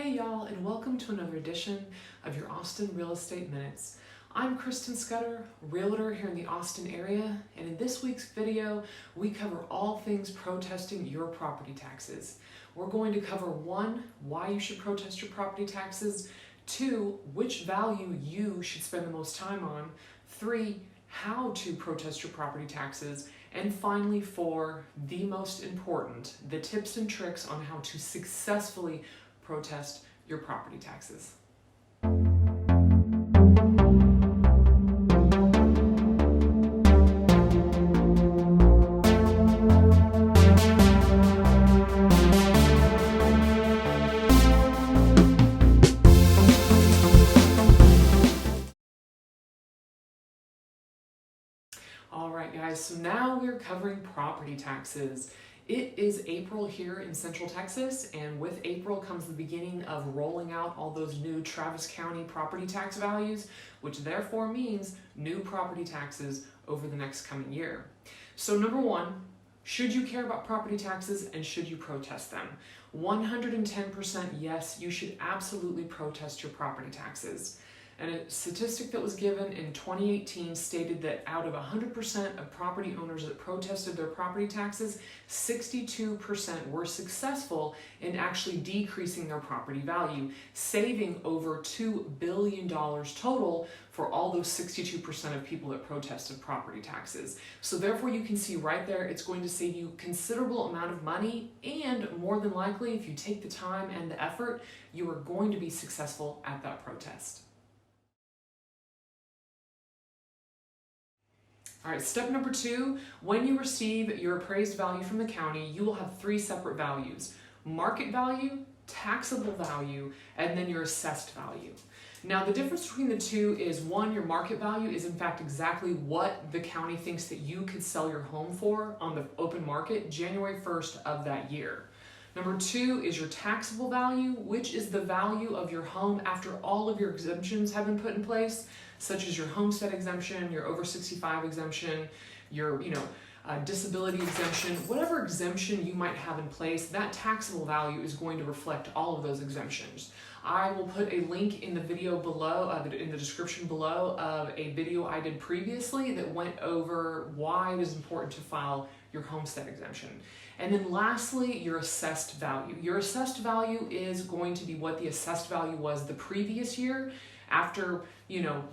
Hey y'all, and welcome to another edition of your Austin Real Estate Minutes. I'm Kristen Scudder, realtor here in the Austin area, and in this week's video, we cover all things protesting your property taxes. We're going to cover 1, why you should protest your property taxes, 2, which value you should spend the most time on, 3, how to protest your property taxes, and finally 4, the most important, the tips and tricks on how to successfully protest your property taxes. All right, guys, so now we're covering property taxes. It is April here in Central Texas, and with April comes the beginning of rolling out all those new Travis County property tax values, which therefore means new property taxes over the next coming year. So number 1, should you care about property taxes and should you protest them? 110% yes, you should absolutely protest your property taxes. And a statistic that was given in 2018 stated that out of 100% of property owners that protested their property taxes, 62% were successful in actually decreasing their property value, saving over $2 billion total for all those 62% of people that protested property taxes. So therefore you can see right there, it's going to save you a considerable amount of money, and more than likely, if you take the time and the effort, you are going to be successful at that protest. All right, step number 2, when you receive your appraised value from the county, you will have 3 separate values: market value, taxable value, and then your assessed value. Now, the difference between the two is 1, your market value is in fact exactly what the county thinks that you could sell your home for on the open market January 1st of that year. Number 2 is your taxable value, which is the value of your home after all of your exemptions have been put in place, such as your homestead exemption, your over 65 exemption, your disability exemption, whatever exemption you might have in place, that taxable value is going to reflect all of those exemptions. I will put a link in the video below, in the description below, of a video I did previously that went over why it is important to file your homestead exemption. And then lastly, your assessed value. Your assessed value is going to be what the assessed value was the previous year after,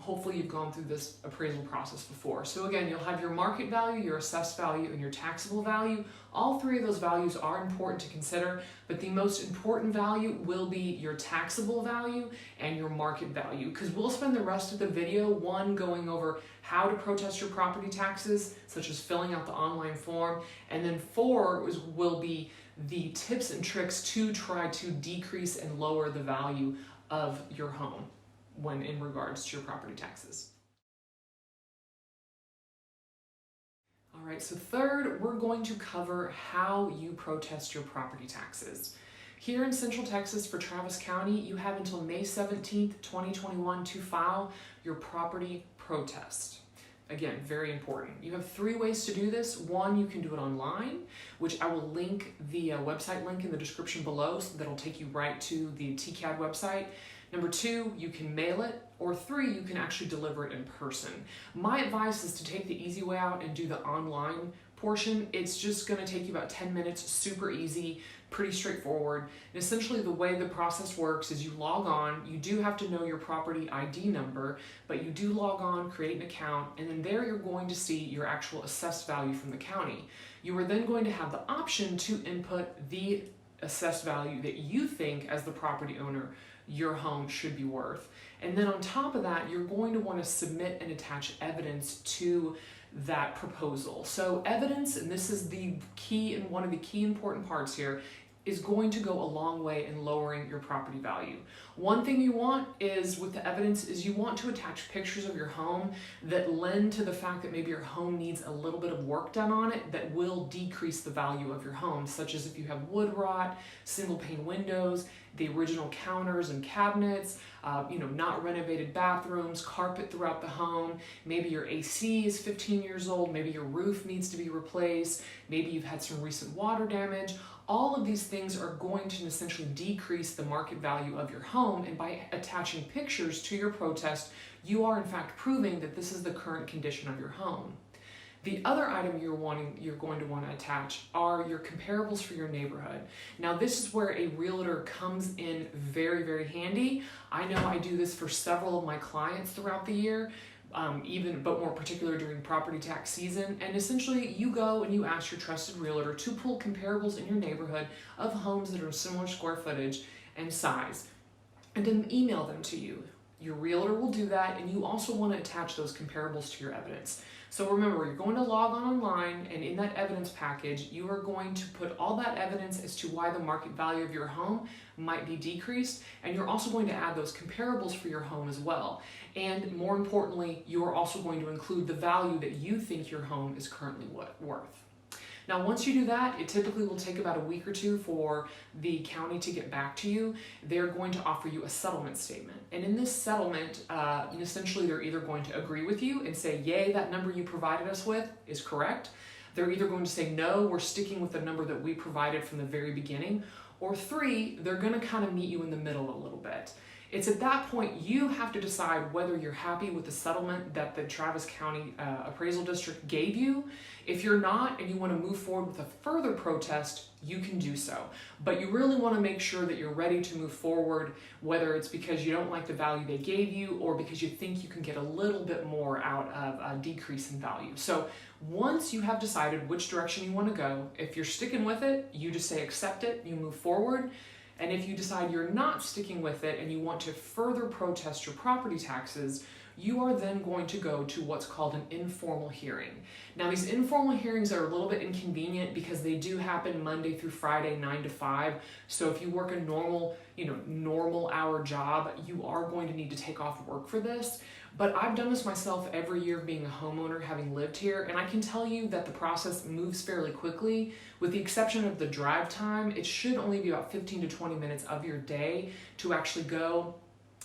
hopefully you've gone through this appraisal process before. So again, you'll have your market value, your assessed value, and your taxable value. All 3 of those values are important to consider, but the most important value will be your taxable value and your market value, because we'll spend the rest of the video, 1, going over how to protest your property taxes, such as filling out the online form, and then 4 will be the tips and tricks to try to decrease and lower the value of your home when in regards to your property taxes. All right, so 3rd, we're going to cover how you protest your property taxes. Here in Central Texas for Travis County, you have until May 17th, 2021 to file your property protest. Again, very important. You have 3 ways to do this. 1, you can do it online, which I will link the website link in the description below, so that'll take you right to the TCAD website. Number 2, you can mail it, or 3, you can actually deliver it in person. My advice is to take the easy way out and do the online portion. It's just going to take you about 10 minutes, super easy, pretty straightforward. And essentially the way the process works is you log on, you do have to know your property ID number, but you do log on, create an account, and then there you're going to see your actual assessed value from the county. You are then going to have the option to input the assessed value that you think, as the property owner, your home should be worth. And then on top of that, you're going to want to submit and attach evidence to that proposal. So evidence, and this is the key and one of the key important parts here, is going to go a long way in lowering your property value. One thing you want is, with the evidence, is you want to attach pictures of your home that lend to the fact that maybe your home needs a little bit of work done on it that will decrease the value of your home, such as if you have wood rot, single pane windows, the original counters and cabinets, not renovated bathrooms, carpet throughout the home. Maybe your AC is 15 years old, maybe your roof needs to be replaced, maybe you've had some recent water damage. All of these things are going to essentially decrease the market value of your home, and by attaching pictures to your protest, you are in fact proving that this is the current condition of your home. The other item you're going to want to attach are your comparables for your neighborhood. Now this is where a realtor comes in very, very handy. I know I do this for several of my clients throughout the year, but more particular during property tax season. And essentially you go and you ask your trusted realtor to pull comparables in your neighborhood of homes that are similar square footage and size, and then email them to you. Your realtor will do that, and you also want to attach those comparables to your evidence. So remember, you're going to log on online, and in that evidence package, you are going to put all that evidence as to why the market value of your home might be decreased, and you're also going to add those comparables for your home as well. And more importantly, you are also going to include the value that you think your home is currently worth. Now, once you do that, it typically will take about a week or two for the county to get back to you. They're going to offer you a settlement statement. And in this settlement, essentially they're either going to agree with you and say, yay, that number you provided us with is correct. They're either going to say, no, we're sticking with the number that we provided from the very beginning. Or 3, they're going to kind of meet you in the middle a little bit. It's at that point you have to decide whether you're happy with the settlement that the Travis County Appraisal District gave you. If you're not and you want to move forward with a further protest, you can do so. But you really want to make sure that you're ready to move forward, whether it's because you don't like the value they gave you or because you think you can get a little bit more out of a decrease in value. So once you have decided which direction you want to go, if you're sticking with it, you just say accept it, you move forward. And if you decide you're not sticking with it and you want to further protest your property taxes, you are then going to go to what's called an informal hearing. Now, these informal hearings are a little bit inconvenient because they do happen Monday through Friday, 9 to 5. So if you work a normal hour job, you are going to need to take off work for this. But I've done this myself every year being a homeowner, having lived here, and I can tell you that the process moves fairly quickly. With the exception of the drive time, it should only be about 15 to 20 minutes of your day to actually go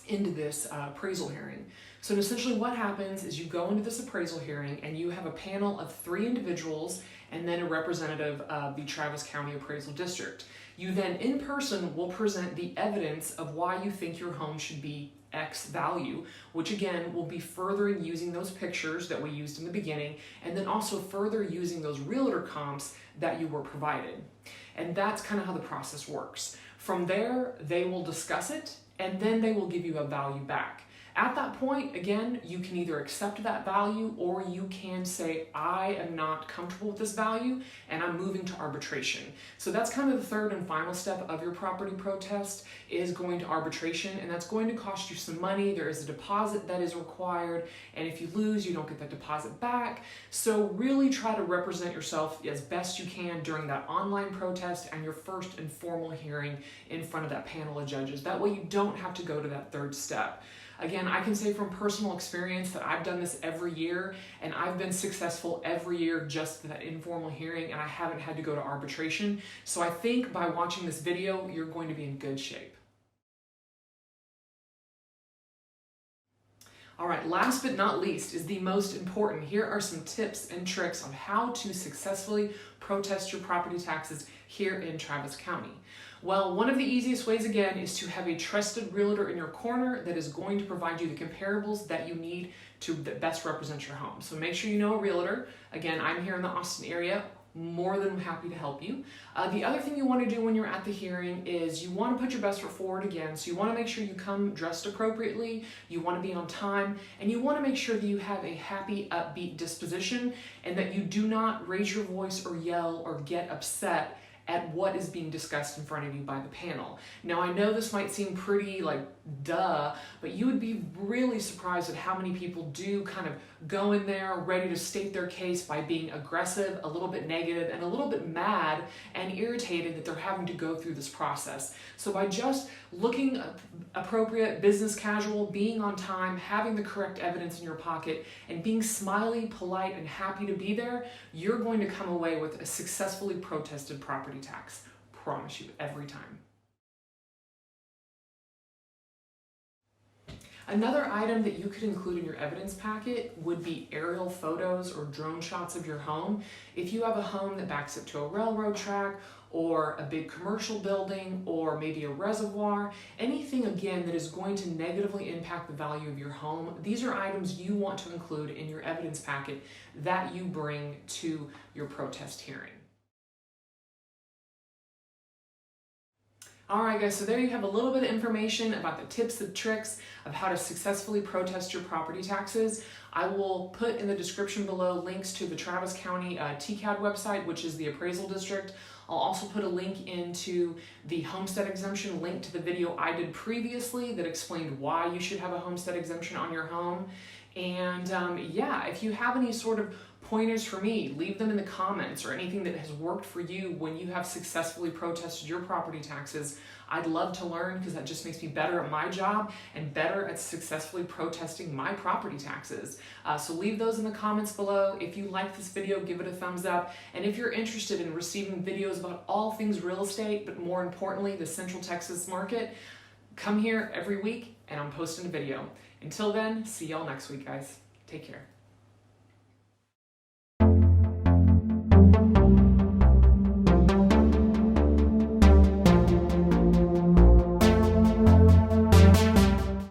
into this appraisal hearing. So essentially what happens is you go into this appraisal hearing and you have a panel of 3 individuals and then a representative of the Travis County Appraisal District. You then in person will present the evidence of why you think your home should be X value, which again will be furthering using those pictures that we used in the beginning, and then also further using those realtor comps that you were provided. And that's kind of how the process works. From there, they will discuss it, and then they will give you a value back. At that point, again, you can either accept that value or you can say, I am not comfortable with this value and I'm moving to arbitration. So that's kind of the third and final step of your property protest, is going to arbitration, and that's going to cost you some money. There is a deposit that is required, and if you lose, you don't get that deposit back. So really try to represent yourself as best you can during that online protest and your first informal hearing in front of that panel of judges. That way you don't have to go to that third step. Again, I can say from personal experience that I've done this every year, and I've been successful every year just that informal hearing, and I haven't had to go to arbitration. So I think by watching this video, you're going to be in good shape. All right, last but not least is the most important. Here are some tips and tricks on how to successfully protest your property taxes here in Travis County. Well, one of the easiest ways, again, is to have a trusted realtor in your corner that is going to provide you the comparables that you need to best represent your home. So make sure you know a realtor. Again, I'm here in the Austin area, more than happy to help you. The other thing you want to do when you're at the hearing is you want to put your best foot forward again. So you want to make sure you come dressed appropriately, you want to be on time, and you want to make sure that you have a happy, upbeat disposition and that you do not raise your voice or yell or get upset at what is being discussed in front of you by the panel. Now, I know this might seem pretty like duh, but you would be really surprised at how many people do kind of go in there ready to state their case by being aggressive, a little bit negative, and a little bit mad and irritated that they're having to go through this process. So by just looking appropriate, business casual, being on time, having the correct evidence in your pocket, and being smiley, polite, and happy to be there, you're going to come away with a successfully protested property tax. Promise you, every time. Another item that you could include in your evidence packet would be aerial photos or drone shots of your home. If you have a home that backs up to a railroad track or a big commercial building or maybe a reservoir, anything again that is going to negatively impact the value of your home, these are items you want to include in your evidence packet that you bring to your protest hearing. Alright guys, so there you have a little bit of information about the tips and tricks of how to successfully protest your property taxes. I will put in the description below links to the Travis County TCAD website, which is the appraisal district. I'll also put a link into the homestead exemption link to the video I did previously that explained why you should have a homestead exemption on your home. And yeah, if you have any sort of pointers for me, leave them in the comments, or anything that has worked for you when you have successfully protested your property taxes. I'd love to learn, because that just makes me better at my job and better at successfully protesting my property taxes. So leave those in the comments below. If you like this video, give it a thumbs up. And if you're interested in receiving videos about all things real estate, but more importantly, the Central Texas market, come here every week and I'm posting a video. Until then, see y'all next week, guys. Take care.